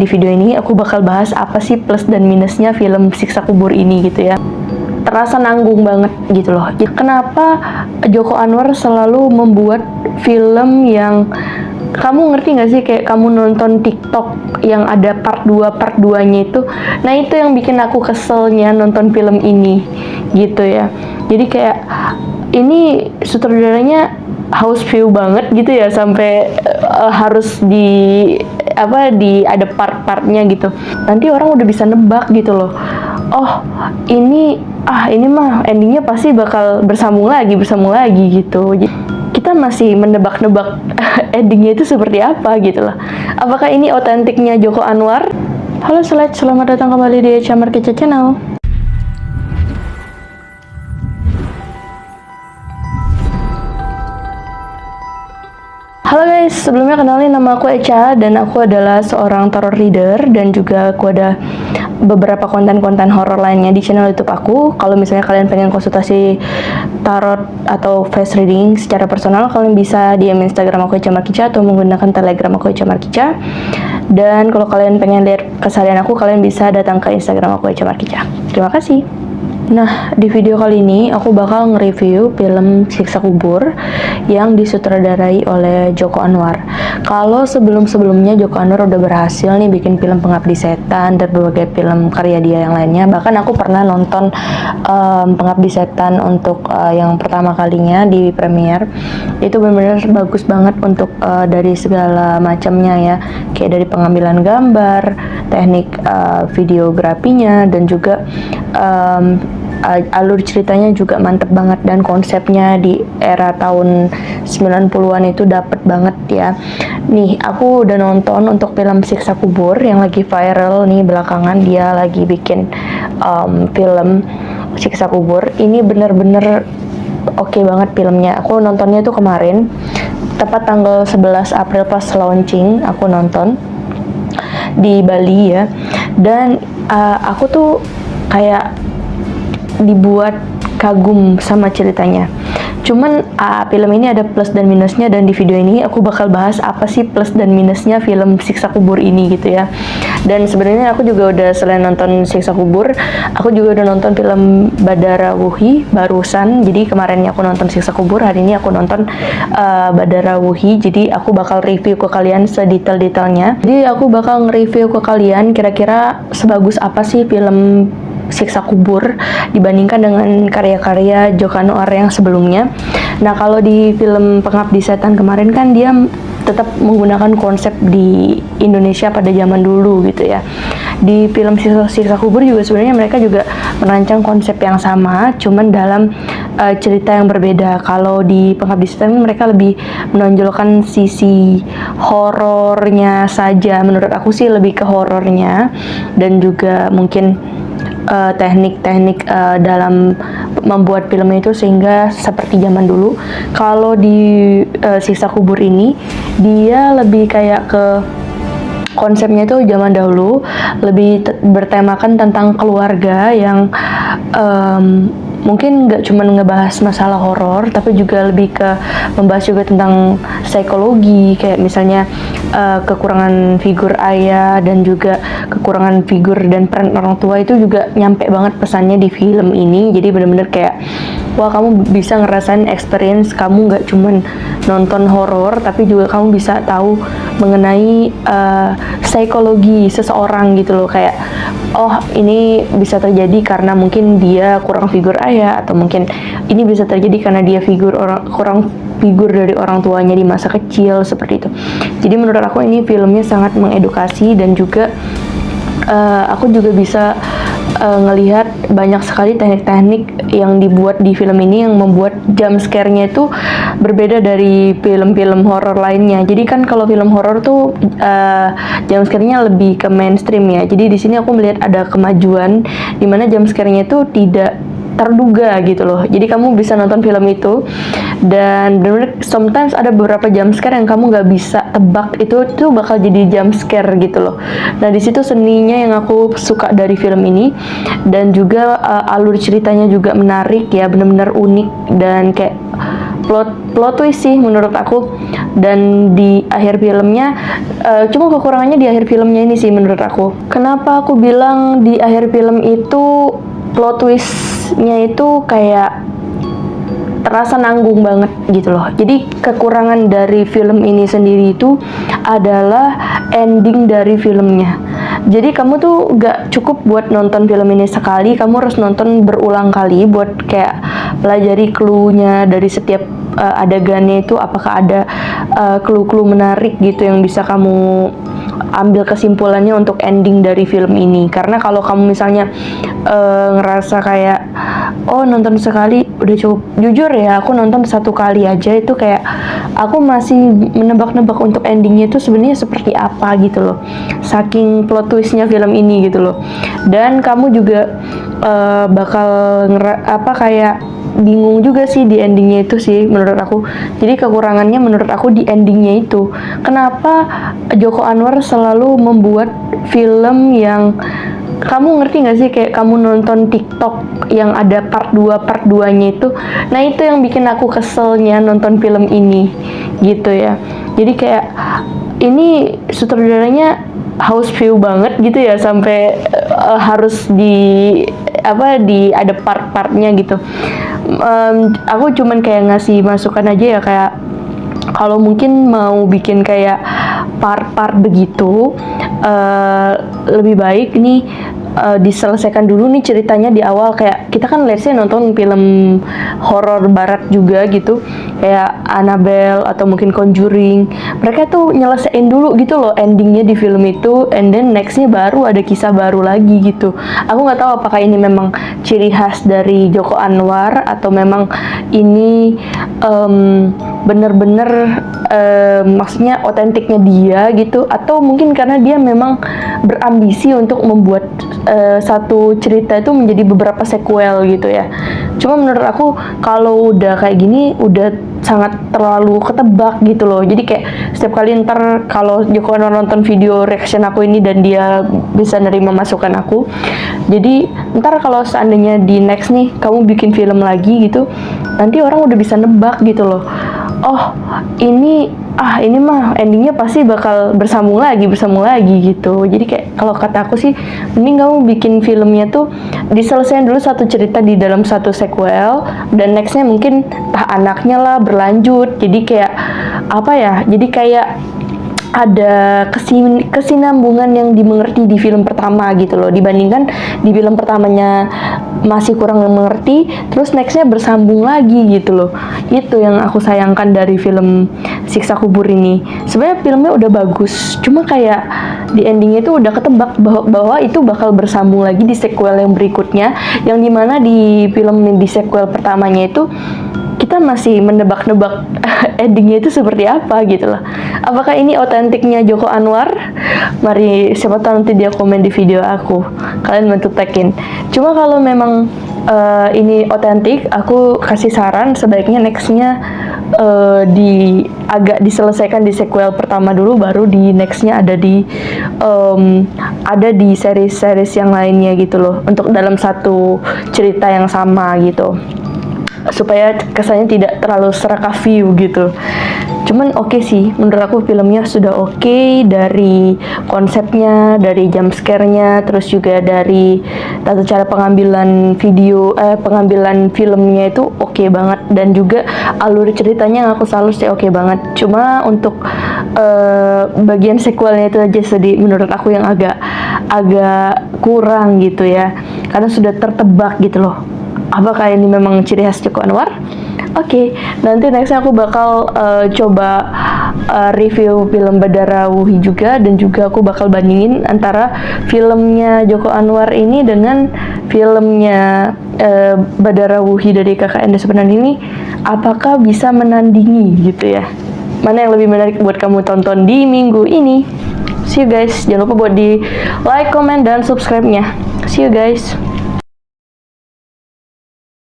Di video ini aku bakal bahas apa sih plus dan minusnya film Siksa Kubur ini gitu ya. Terasa nanggung banget gitu loh. Kenapa Joko Anwar selalu membuat film yang kamu ngerti gak sih, kayak kamu nonton TikTok yang ada part 2-nya itu. Nah itu yang bikin aku keselnya nonton film ini gitu ya. Jadi kayak ini sutradaranya house view banget gitu ya, sampai harus ada part-partnya gitu. Nanti orang udah bisa nebak gitu loh. Oh, ini mah endingnya pasti bakal bersambung lagi gitu. Kita masih menebak-nebak endingnya itu seperti apa gitu loh. Apakah ini otentiknya Joko Anwar? Halo Select, selamat datang kembali di Echa Markecha Channel. Halo guys, sebelumnya kenalin, nama aku Echa dan aku adalah seorang tarot reader dan juga aku ada beberapa konten-konten horor lainnya di channel YouTube aku. Kalau misalnya kalian pengen konsultasi tarot atau face reading secara personal, kalian bisa DM Instagram aku Echa Markecha atau menggunakan Telegram aku Echa Markecha. Dan kalau kalian pengen lihat keseharian aku, kalian bisa datang ke Instagram aku Echa Markecha. Terima kasih. Nah, di video kali ini aku bakal nge-review film Siksa Kubur yang disutradarai oleh Joko Anwar. Kalau sebelum-sebelumnya Joko Anwar udah berhasil nih bikin film Pengabdi Setan dan berbagai film karya dia yang lainnya. Bahkan aku pernah nonton Pengabdi Setan untuk yang pertama kalinya di premiere. Itu benar-benar bagus banget untuk dari segala macamnya ya. Kayak dari pengambilan gambar, teknik videografinya, dan juga alur ceritanya juga mantep banget, dan konsepnya di era tahun 90-an itu dapet banget ya. Nih, aku udah nonton untuk film Siksa Kubur yang lagi viral nih belakangan. Dia lagi bikin film Siksa Kubur. Ini bener-bener oke banget filmnya. Aku nontonnya tuh kemarin, tepat tanggal 11 April pas launching, aku nonton di Bali ya. Dan aku tuh kayak dibuat kagum sama ceritanya. Cuman film ini ada plus dan minusnya, dan di video ini aku bakal bahas apa sih plus dan minusnya film Siksa Kubur ini gitu ya. Dan sebenarnya aku juga udah, selain nonton Siksa Kubur, aku juga udah nonton film Badara Wuhi barusan. Jadi kemarinnya aku nonton Siksa Kubur, hari ini aku nonton Badara Wuhi. Jadi aku bakal review ke kalian sedetail-detailnya. Jadi aku bakal nge-review ke kalian kira-kira sebagus apa sih film Siksa Kubur dibandingkan dengan karya-karya Joko Anwar yang sebelumnya. Nah, kalau di film Pengabdi Setan kemarin kan dia tetap menggunakan konsep di Indonesia pada zaman dulu gitu ya. Di film Siksa Kubur juga sebenarnya mereka juga merancang konsep yang sama, cuman dalam cerita yang berbeda. Kalau di Pengabdi Setan mereka lebih menonjolkan sisi horornya saja. Menurut aku sih lebih ke horornya, dan juga mungkin teknik-teknik dalam membuat film itu sehingga seperti zaman dulu. Kalau di Siksa Kubur ini dia lebih kayak ke konsepnya itu zaman dahulu, lebih bertemakan tentang keluarga yang mungkin nggak cuma ngebahas masalah horor, tapi juga lebih ke membahas juga tentang psikologi, kayak misalnya kekurangan figur ayah dan juga kekurangan figur dan peran orang tua. Itu juga nyampe banget pesannya di film ini. Jadi bener-bener kayak wah, kamu bisa ngerasain experience, kamu nggak cuman nonton horor, tapi juga kamu bisa tahu mengenai psikologi seseorang gitu loh. Kayak oh, ini bisa terjadi karena mungkin dia kurang figur ayah, atau mungkin ini bisa terjadi karena dia kurang figur dari orang tuanya di masa kecil, seperti itu. Jadi menurut aku ini filmnya sangat mengedukasi, dan juga aku juga bisa ngelihat banyak sekali teknik-teknik yang dibuat di film ini yang membuat jump scare-nya itu berbeda dari film-film horor lainnya. Jadi kan kalau film horor tuh jump scare-nya lebih ke mainstream ya. Jadi di sini aku melihat ada kemajuan di mana jump scare-nya itu tidak terduga gitu loh. Jadi kamu bisa nonton film itu, dan bener-bener sometimes ada beberapa jump scare yang kamu nggak bisa tebak itu tuh bakal jadi jump scare gitu loh. Nah, di situ seninya yang aku suka dari film ini, dan juga alur ceritanya juga menarik ya, bener-bener unik, dan kayak plot twist sih menurut aku. Dan di akhir filmnya cuma kekurangannya di akhir filmnya ini sih menurut aku. Kenapa aku bilang di akhir film itu plot twistnya itu kayak terasa nanggung banget gitu loh. Jadi kekurangan dari film ini sendiri itu adalah ending dari filmnya. Jadi kamu tuh gak cukup buat nonton film ini sekali, kamu harus nonton berulang kali buat kayak pelajari clue-nya dari setiap adegannya itu, apakah ada clue-clue menarik gitu yang bisa kamu ambil kesimpulannya untuk ending dari film ini. Karena kalau kamu misalnya ngerasa kayak oh nonton sekali udah cukup, jujur ya aku nonton satu kali aja itu kayak aku masih menebak-nebak untuk endingnya itu sebenarnya seperti apa gitu loh, saking plot twistnya film ini gitu loh. Dan kamu juga bakal kayak bingung juga sih di endingnya itu sih menurut aku. Jadi kekurangannya menurut aku di endingnya itu, kenapa Joko Anwar selalu membuat film yang kamu ngerti gak sih, kayak kamu nonton TikTok yang ada part 2 nya itu. Nah itu yang bikin aku keselnya nonton film ini gitu ya. Jadi kayak ini sutradaranya house view banget gitu ya, sampai harus ada part-partnya gitu. Aku cuman kayak ngasih masukan aja ya, kayak kalau mungkin mau bikin kayak part-part begitu, lebih baik nih diselesaikan dulu nih ceritanya di awal. Kayak kita kan let's say nonton film horor barat juga gitu, kayak Annabelle atau mungkin Conjuring, mereka tuh nyelesain dulu gitu loh endingnya di film itu, and then nextnya baru ada kisah baru lagi gitu. Aku nggak tahu apakah ini memang ciri khas dari Joko Anwar atau memang ini bener-bener maksudnya otentiknya dia gitu, atau mungkin karena dia memang berambisi untuk membuat satu cerita itu menjadi beberapa sequel gitu ya. Cuma menurut aku kalau udah kayak gini udah sangat terlalu ketebak gitu loh. Jadi kayak setiap kali ntar kalau Joko Anwar nonton video reaction aku ini dan dia bisa nerima masukan aku, jadi ntar kalau seandainya di next nih kamu bikin film lagi gitu, nanti orang udah bisa nebak gitu loh. Oh ini mah endingnya pasti bakal bersambung lagi gitu. Jadi kayak kalau kata aku sih mending kamu bikin filmnya tuh diselesaikan dulu satu cerita di dalam satu sequel, dan nextnya mungkin anaknya lah berlanjut. Jadi kayak jadi kayak ada kesinambungan yang dimengerti di film pertama gitu loh, dibandingkan di film pertamanya masih kurang mengerti terus nextnya bersambung lagi gitu loh. Itu yang aku sayangkan dari film Siksa Kubur ini. Sebenarnya filmnya udah bagus, cuma kayak di endingnya itu udah ketebak bahwa itu bakal bersambung lagi di sequel yang berikutnya, yang dimana di film di sequel pertamanya itu kita masih menebak-nebak endingnya itu seperti apa gitu loh. Apakah ini otentiknya Joko Anwar? Mari siapa tahu nanti dia komen di video aku, kalian bantu tagin. Cuma kalau memang ini otentik, aku kasih saran sebaiknya nextnya agak diselesaikan di sequel pertama dulu, baru di nextnya ada di series-series yang lainnya gitu loh, untuk dalam satu cerita yang sama gitu, supaya kesannya tidak terlalu serakah view gitu. Cuman oke sih, menurut aku filmnya sudah oke, dari konsepnya, dari jump scare-nya, terus juga dari tata cara pengambilan pengambilan filmnya itu oke banget, dan juga alur ceritanya yang aku salut sih oke banget. Cuma untuk bagian sequelnya itu aja sedih menurut aku, yang agak kurang gitu ya, karena sudah tertebak gitu loh. Apakah ini memang ciri khas Joko Anwar? Oke, nanti nextnya aku bakal coba review film Badara Wuhi juga, dan juga aku bakal bandingin antara filmnya Joko Anwar ini dengan filmnya Badara Wuhi dari KKN Desember ini, apakah bisa menandingi gitu ya. Mana yang lebih menarik buat kamu tonton di minggu ini. See you guys, jangan lupa buat di like, comment, dan subscribe-nya. See you guys.